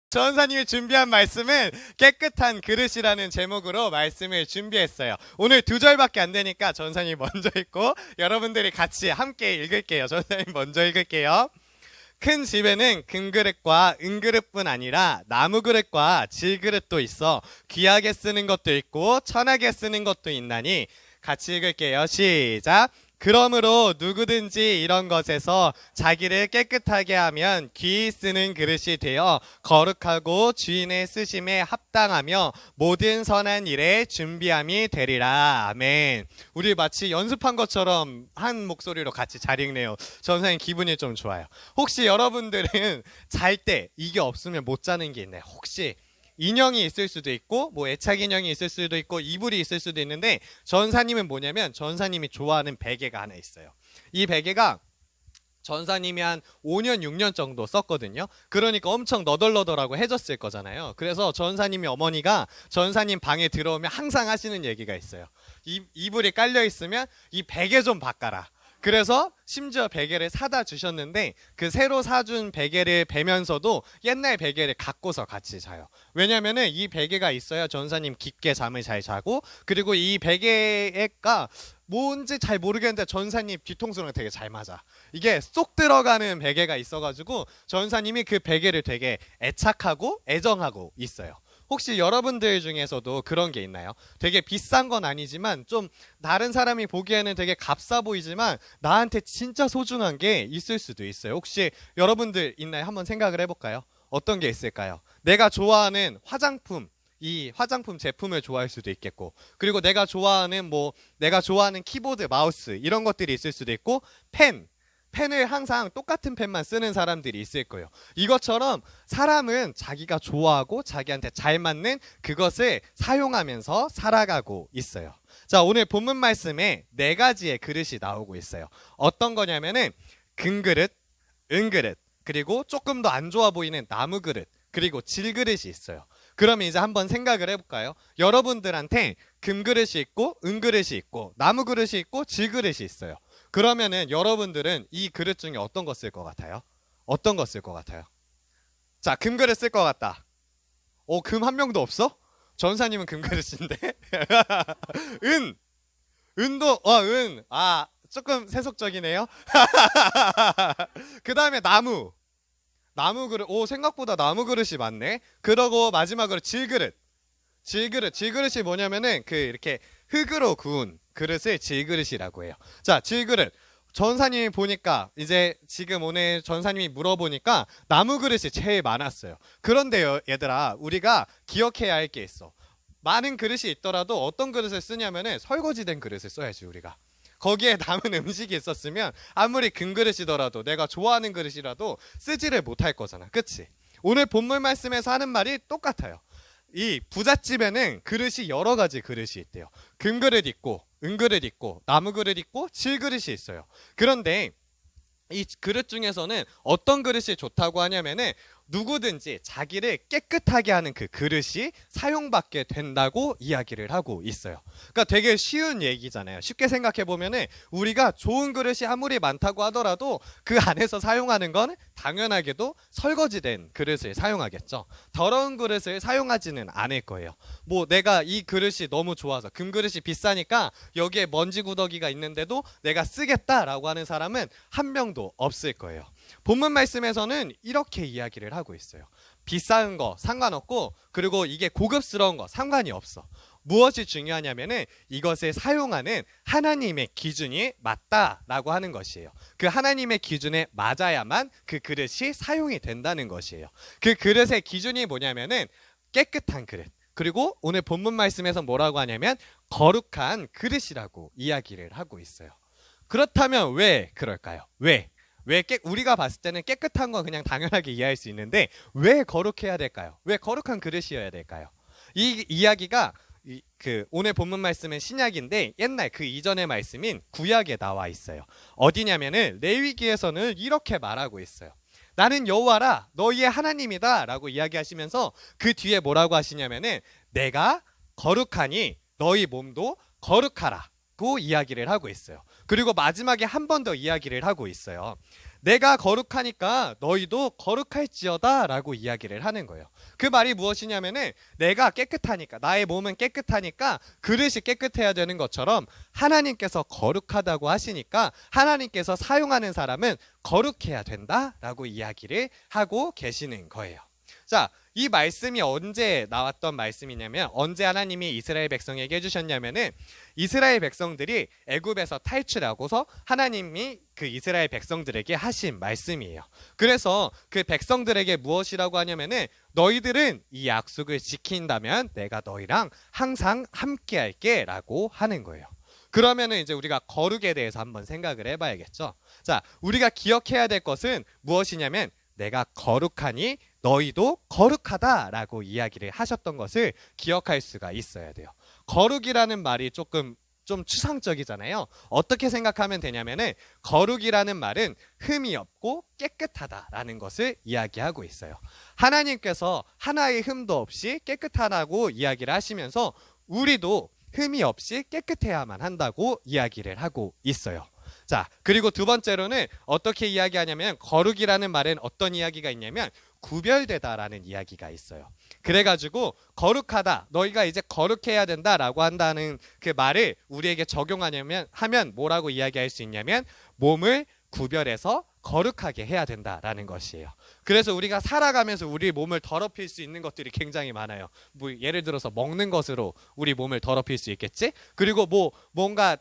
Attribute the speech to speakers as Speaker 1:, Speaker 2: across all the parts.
Speaker 1: 전사님이 준비한 말씀은 깨끗한 그릇이라는 제목으로 말씀을 준비했어요. 오늘 2절밖에 안 되니까 전사님이 먼저 읽고 여러분들이 같이 함께 읽을게요. 전사님 먼저 읽을게요. 큰 집에는 금그릇과 은그릇뿐 아니라 나무그릇과 질그릇도 있어 귀하게 쓰는 것도 있고 천하게 쓰는 것도 있나니, 같이 읽을게요. 시작. 그러므로 누구든지 이런 것에서 자기를 깨끗하게 하면 귀히 쓰는 그릇이 되어 거룩하고 주인의 쓰심에 합당하며 모든 선한 일에 준비함이 되리라. 아멘. 우리 마치 연습한 것처럼 한 목소리로 같이 잘 읽네요. 전사님 기분이 좀 좋아요. 혹시 여러분들은 잘 때 이게 없으면 못 자는 게 있나요? 혹시 인형이 있을 수도 있고 뭐 애착 인형이 있을 수도 있고 이불이 있을 수도 있는데, 전사님은 뭐냐면 전사님이 좋아하는 베개가 하나 있어요. 이 베개가 전사님이 한 5년 6년 정도 썼거든요. 그러니까 엄청 너덜너덜하고 해졌을 거잖아요. 그래서 전사님이 어머니가 전사님 방에 들어오면 항상 하시는 얘기가 있어요. 이불이 깔려 있으면 이 베개 좀 바꿔라. 그래서 심지어 베개를 사다 주셨는데 그 새로 사준 베개를 베면서도 옛날 베개를 갖고서 같이 자요. 왜냐면은 이 베개가 있어야 전사님 깊게 잠을 잘 자고, 그리고 이 베개가 뭔지 잘 모르겠는데 전사님 뒤통수랑 되게 잘 맞아. 이게 쏙 들어가는 베개가 있어가지고 전사님이 그 베개를 되게 애착하고 애정하고 있어요. 혹시 여러분들 중에서도 그런 게 있나요? 되게 비싼 건 아니지만 좀 다른 사람이 보기에는 되게 값싸 보이지만 나한테 진짜 소중한 게 있을 수도 있어요. 혹시 여러분들 있나요? 한번 생각을 해볼까요? 어떤 게 있을까요? 내가 좋아하는 화장품, 이 화장품 제품을 좋아할 수도 있겠고, 그리고 내가 좋아하는 키보드, 마우스 이런 것들이 있을 수도 있고, 펜을 항상 똑같은 펜만 쓰는 사람들이 있을 거예요. 이것처럼 사람은 자기가 좋아하고 자기한테 잘 맞는 그것을 사용하면서 살아가고 있어요. 자, 오늘 본문 말씀에 4가지의 그릇이 나오고 있어요. 어떤 거냐면은 금그릇, 은그릇, 그리고 조금 더 안 좋아 보이는 나무그릇, 그리고 질그릇이 있어요. 그러면 이제 한번 생각을 해볼까요? 여러분들한테 금그릇이 있고 은그릇이 있고 나무그릇이 있고 질그릇이 있어요. 그러면은 여러분들은 이 그릇 중에 어떤 거 쓸 것 같아요? 어떤 거 쓸 것 같아요? 자, 금그릇 쓸 것 같다. 금 한 명도 없어? 전사님은 금그릇인데. 은! 조금 세속적이네요. 그 다음에 나무 그릇. 생각보다 나무 그릇이 많네. 그러고 마지막으로 질그릇. 질그릇이 뭐냐면은 이렇게 흙으로 구운 그릇을 질그릇이라고 해요. 자, 질그릇. 전사님이 보니까 이제 지금 오늘 전사님이 물어보니까 나무 그릇이 제일 많았어요. 그런데요, 얘들아, 우리가 기억해야 할 게 있어. 많은 그릇이 있더라도 어떤 그릇을 쓰냐면은 설거지된 그릇을 써야지, 우리가. 거기에 남은 음식이 있었으면 아무리 금그릇이더라도 내가 좋아하는 그릇이라도 쓰지를 못할 거잖아. 그치? 오늘 본문 말씀에서 하는 말이 똑같아요. 이 부잣집에는 그릇이 여러 가지 그릇이 있대요. 금그릇 있고 은그릇 있고 나무그릇 있고 질그릇이 있어요. 그런데 이 그릇 중에서는 어떤 그릇이 좋다고 하냐면은 누구든지 자기를 깨끗하게 하는 그 그릇이 사용받게 된다고 이야기를 하고 있어요. 그러니까 되게 쉬운 얘기잖아요. 쉽게 생각해 보면은 우리가 좋은 그릇이 아무리 많다고 하더라도 그 안에서 사용하는 건 당연하게도 설거지된 그릇을 사용하겠죠. 더러운 그릇을 사용하지는 않을 거예요. 뭐 내가 이 그릇이 너무 좋아서 금그릇이 비싸니까 여기에 먼지 구더기가 있는데도 내가 쓰겠다라고 하는 사람은 한 명도 없을 거예요. 본문 말씀에서는 이렇게 이야기를 하고 있어요. 비싼 거 상관없고, 그리고 이게 고급스러운 거 상관이 없어. 무엇이 중요하냐면은 이것을 사용하는 하나님의 기준이 맞다라고 하는 것이에요. 그 하나님의 기준에 맞아야만 그 그릇이 사용이 된다는 것이에요. 그 그릇의 기준이 뭐냐면은 깨끗한 그릇, 그리고 오늘 본문 말씀에서 뭐라고 하냐면 거룩한 그릇이라고 이야기를 하고 있어요. 그렇다면 왜 그럴까요? 우리가 봤을 때는 깨끗한 건 그냥 당연하게 이해할 수 있는데 왜 거룩해야 될까요? 왜 거룩한 그릇이어야 될까요? 이 이야기가 오늘 본문 말씀은 신약인데 옛날 그 이전의 말씀인 구약에 나와 있어요. 어디냐면은 레위기에서는 이렇게 말하고 있어요. 나는 여호와라 너희의 하나님이다 라고 이야기하시면서 그 뒤에 뭐라고 하시냐면은 내가 거룩하니 너희 몸도 거룩하라 고 이야기를 하고 있어요. 그리고 마지막에 한 번 더 이야기를 하고 있어요. 내가 거룩하니까 너희도 거룩할지어다 라고 이야기를 하는 거예요. 그 말이 무엇이냐면은 내가 깨끗하니까, 나의 몸은 깨끗하니까 그릇이 깨끗해야 되는 것처럼 하나님께서 거룩하다고 하시니까 하나님께서 사용하는 사람은 거룩해야 된다라고 이야기를 하고 계시는 거예요. 자, 이 말씀이 언제 나왔던 말씀이냐면, 언제 하나님이 이스라엘 백성에게 해주셨냐면은 이스라엘 백성들이 애굽에서 탈출하고서 하나님이 그 이스라엘 백성들에게 하신 말씀이에요. 그래서 그 백성들에게 무엇이라고 하냐면은 너희들은 이 약속을 지킨다면 내가 너희랑 항상 함께 할게 라고 하는 거예요. 그러면은 이제 우리가 거룩에 대해서 한번 생각을 해봐야겠죠. 자, 우리가 기억해야 될 것은 무엇이냐면 내가 거룩하니 너희도 거룩하다라고 이야기를 하셨던 것을 기억할 수가 있어야 돼요. 거룩이라는 말이 조금 좀 추상적이잖아요. 어떻게 생각하면 되냐면은 거룩이라는 말은 흠이 없고 깨끗하다라는 것을 이야기하고 있어요. 하나님께서 하나의 흠도 없이 깨끗하다고 이야기를 하시면서 우리도 흠이 없이 깨끗해야만 한다고 이야기를 하고 있어요. 자, 그리고 두 번째로는 어떻게 이야기하냐면 거룩이라는 말은 어떤 이야기가 있냐면 구별되다라는 이야기가 있어요. 그래가지고 거룩하다, 너희가 이제 거룩해야 된다라고 한다는 그 말을 우리에게 적용하면 뭐라고 이야기할 수 있냐면 몸을 구별해서 거룩하게 해야 된다라는 것이에요. 그래서 우리가 살아가면서 우리 몸을 더럽힐 수 있는 것들이 굉장히 많아요. 뭐 예를 들어서 먹는 것으로 우리 몸을 더럽힐 수 있겠지? 그리고 뭔가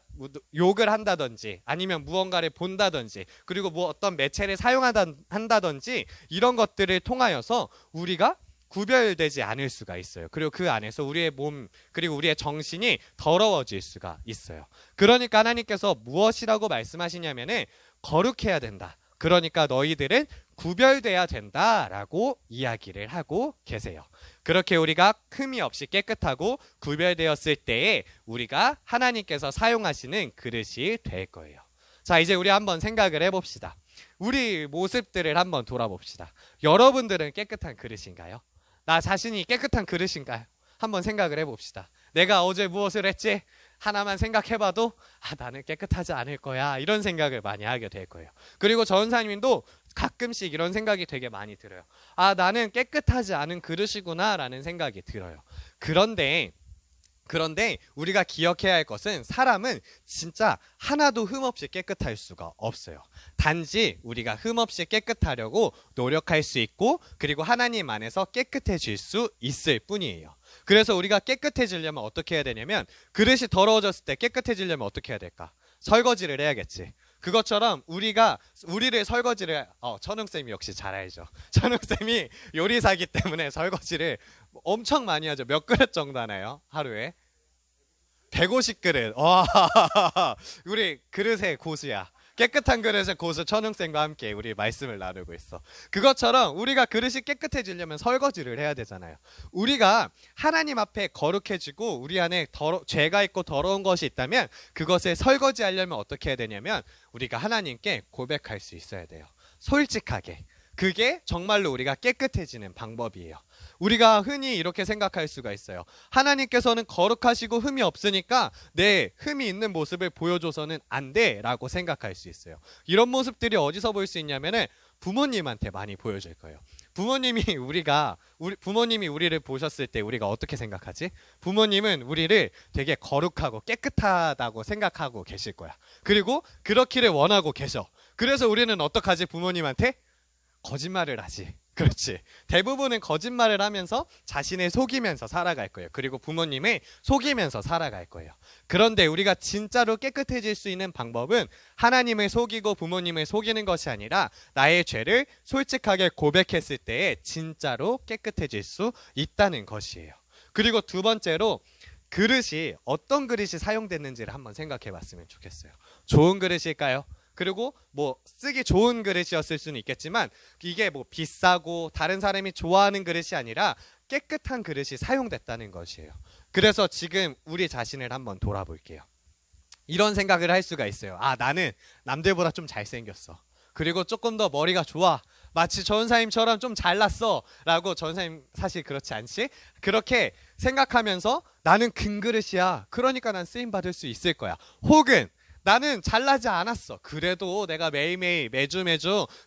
Speaker 1: 욕을 한다든지 아니면 무언가를 본다든지 그리고 어떤 매체를 사용한다든지 이런 것들을 통하여서 우리가 구별되지 않을 수가 있어요. 그리고 그 안에서 우리의 몸 그리고 우리의 정신이 더러워질 수가 있어요. 그러니까 하나님께서 무엇이라고 말씀하시냐면은 거룩해야 된다. 그러니까 너희들은 구별돼야 된다라고 이야기를 하고 계세요. 그렇게 우리가 흠이 없이 깨끗하고 구별되었을 때에 우리가 하나님께서 사용하시는 그릇이 될 거예요. 자, 이제 우리 한번 생각을 해봅시다. 우리 모습들을 한번 돌아봅시다. 여러분들은 깨끗한 그릇인가요? 나 자신이 깨끗한 그릇인가요? 한번 생각을 해봅시다. 내가 어제 무엇을 했지? 하나만 생각해봐도 나는 깨끗하지 않을 거야 이런 생각을 많이 하게 될 거예요. 그리고 전사님도 가끔씩 이런 생각이 되게 많이 들어요. 나는 깨끗하지 않은 그릇이구나 라는 생각이 들어요. 그런데 우리가 기억해야 할 것은 사람은 진짜 하나도 흠없이 깨끗할 수가 없어요. 단지 우리가 흠없이 깨끗하려고 노력할 수 있고 그리고 하나님 안에서 깨끗해질 수 있을 뿐이에요. 그래서 우리가 깨끗해지려면 어떻게 해야 되냐면 그릇이 더러워졌을 때 깨끗해지려면 어떻게 해야 될까? 설거지를 해야겠지. 그것처럼 우리를 설거지를 천웅쌤이 역시 잘 알죠. 천웅쌤이 요리사기 때문에 설거지를 엄청 많이 하죠. 몇 그릇 정도 하나요? 하루에? 150그릇. 와, 우리 그릇의 고수야. 깨끗한 그릇의 고수 천웅쌤과 함께 우리 말씀을 나누고 있어. 그것처럼 우리가 그릇이 깨끗해지려면 설거지를 해야 되잖아요. 우리가 하나님 앞에 거룩해지고 우리 안에 죄가 있고 더러운 것이 있다면 그것을 설거지하려면 어떻게 해야 되냐면 우리가 하나님께 고백할 수 있어야 돼요. 솔직하게. 그게 정말로 우리가 깨끗해지는 방법이에요. 우리가 흔히 이렇게 생각할 수가 있어요. 하나님께서는 거룩하시고 흠이 없으니까 내 흠이 있는 모습을 보여줘서는 안 돼 라고 생각할 수 있어요. 이런 모습들이 어디서 볼 수 있냐면은 부모님한테 많이 보여질 거예요. 부모님이 우리를 보셨을 때 우리가 어떻게 생각하지? 부모님은 우리를 되게 거룩하고 깨끗하다고 생각하고 계실 거야. 그리고 그렇기를 원하고 계셔. 그래서 우리는 어떡하지? 부모님한테 거짓말을 하지. 그렇지. 대부분은 거짓말을 하면서 자신을 속이면서 살아갈 거예요. 그리고 부모님을 속이면서 살아갈 거예요. 그런데 우리가 진짜로 깨끗해질 수 있는 방법은 하나님을 속이고 부모님을 속이는 것이 아니라 나의 죄를 솔직하게 고백했을 때에 진짜로 깨끗해질 수 있다는 것이에요. 그리고 두 번째로 그릇이 어떤 그릇이 사용됐는지를 한번 생각해 봤으면 좋겠어요. 좋은 그릇일까요? 그리고 쓰기 좋은 그릇이었을 수는 있겠지만 이게 비싸고 다른 사람이 좋아하는 그릇이 아니라 깨끗한 그릇이 사용됐다는 것이에요. 그래서 지금 우리 자신을 한번 돌아볼게요. 이런 생각을 할 수가 있어요. 나는 남들보다 좀 잘생겼어. 그리고 조금 더 머리가 좋아. 마치 전사님처럼 좀 잘났어 라고. 전사님 사실 그렇지 않지? 그렇게 생각하면서 나는 금 그릇이야. 그러니까 난 쓰임받을 수 있을 거야. 혹은 나는 잘나지 않았어. 그래도 내가 매일매일 매주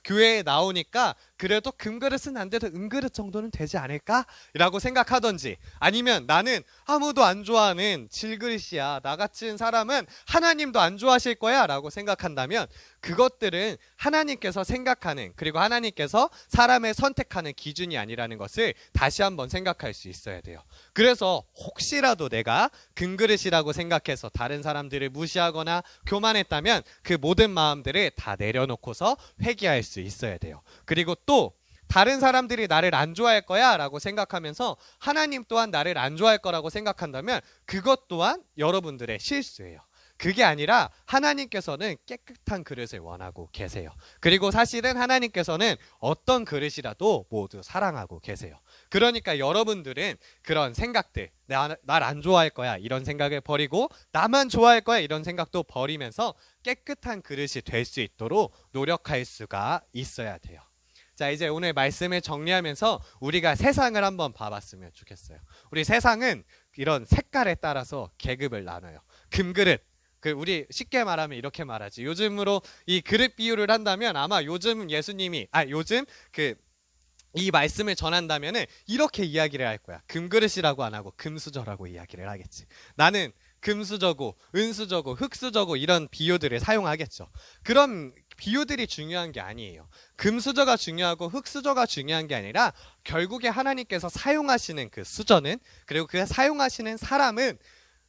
Speaker 1: 교회에 나오니까 그래도 금그릇은 안 돼도 은그릇 정도는 되지 않을까? 라고 생각하던지, 아니면 나는 아무도 안 좋아하는 질그릇이야. 나 같은 사람은 하나님도 안 좋아하실 거야. 라고 생각한다면 그것들은 하나님께서 생각하는, 그리고 하나님께서 사람을 선택하는 기준이 아니라는 것을 다시 한번 생각할 수 있어야 돼요. 그래서 혹시라도 내가 금그릇이라고 생각해서 다른 사람들을 무시하거나 교만했다면 그 모든 마음들을 다 내려놓고서 회개할 수 있어야 돼요. 그리고 또 다른 사람들이 나를 안 좋아할 거야 라고 생각하면서 하나님 또한 나를 안 좋아할 거라고 생각한다면 그것 또한 여러분들의 실수예요. 그게 아니라 하나님께서는 깨끗한 그릇을 원하고 계세요. 그리고 사실은 하나님께서는 어떤 그릇이라도 모두 사랑하고 계세요. 그러니까 여러분들은 그런 생각들, 날 안 좋아할 거야 이런 생각을 버리고 나만 좋아할 거야 이런 생각도 버리면서 깨끗한 그릇이 될 수 있도록 노력할 수가 있어야 돼요. 자, 이제 오늘 말씀을 정리하면서 우리가 세상을 한번 봐봤으면 좋겠어요. 우리 세상은 이런 색깔에 따라서 계급을 나눠요. 금그릇, 우리 쉽게 말하면 이렇게 말하지. 요즘으로 이 그릇 비유를 한다면 아마 요즘 이 말씀을 전한다면은 이렇게 이야기를 할 거야. 금그릇이라고 안 하고 금수저라고 이야기를 하겠지. 나는 금수저고 은수저고 흙수저고 이런 비유들을 사용하겠죠. 그런 비유들이 중요한 게 아니에요. 금수저가 중요하고 흙수저가 중요한 게 아니라 결국에 하나님께서 사용하시는 그 수저는, 그리고 그 사용하시는 사람은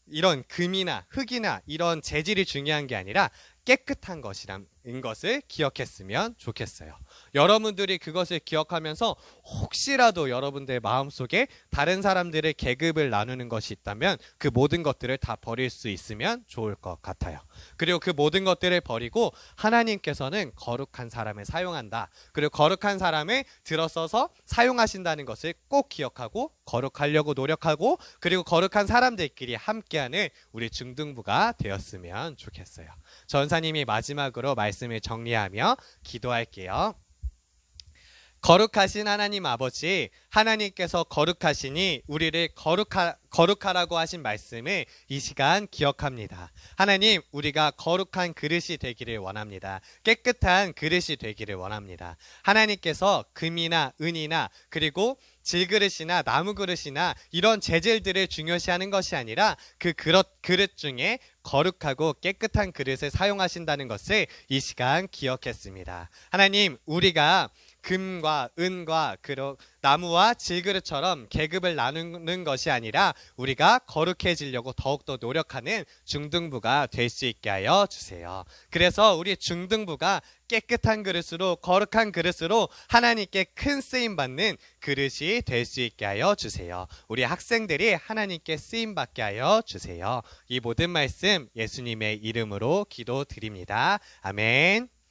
Speaker 1: 이런 금이나 흙이나 이런 재질이 중요한 게 아니라 깨끗한 것이라는 것을 기억했으면 좋겠어요. 여러분들이 그것을 기억하면서 혹시라도 여러분들 마음속에 다른 사람들의 계급을 나누는 것이 있다면 그 모든 것들을 다 버릴 수 있으면 좋을 것 같아요. 그리고 그 모든 것들을 버리고 하나님께서는 거룩한 사람을 사용한다. 그리고 거룩한 사람을 들어서서 사용하신다는 것을 꼭 기억하고 거룩하려고 노력하고, 그리고 거룩한 사람들끼리 함께하는 우리 중등부가 되었으면 좋겠어요. 전사님이 마지막으로 말씀을 정리하며 기도할게요. 거룩하신 하나님 아버지, 하나님께서 거룩하시니 우리를 거룩하라고 하신 말씀을 이 시간 기억합니다. 하나님, 우리가 거룩한 그릇이 되기를 원합니다. 깨끗한 그릇이 되기를 원합니다. 하나님께서 금이나 은이나 그리고 질그릇이나 나무 그릇이나 이런 재질들을 중요시하는 것이 아니라 그 그릇 중에 거룩하고 깨끗한 그릇을 사용하신다는 것을 이 시간 기억했습니다. 하나님, 우리가 금과 은과 나무와 질그릇처럼 계급을 나누는 것이 아니라 우리가 거룩해지려고 더욱더 노력하는 중등부가 될 수 있게 하여 주세요. 그래서 우리 중등부가 깨끗한 그릇으로, 거룩한 그릇으로 하나님께 큰 쓰임받는 그릇이 될 수 있게 하여 주세요. 우리 학생들이 하나님께 쓰임받게 하여 주세요. 이 모든 말씀 예수님의 이름으로 기도드립니다. 아멘.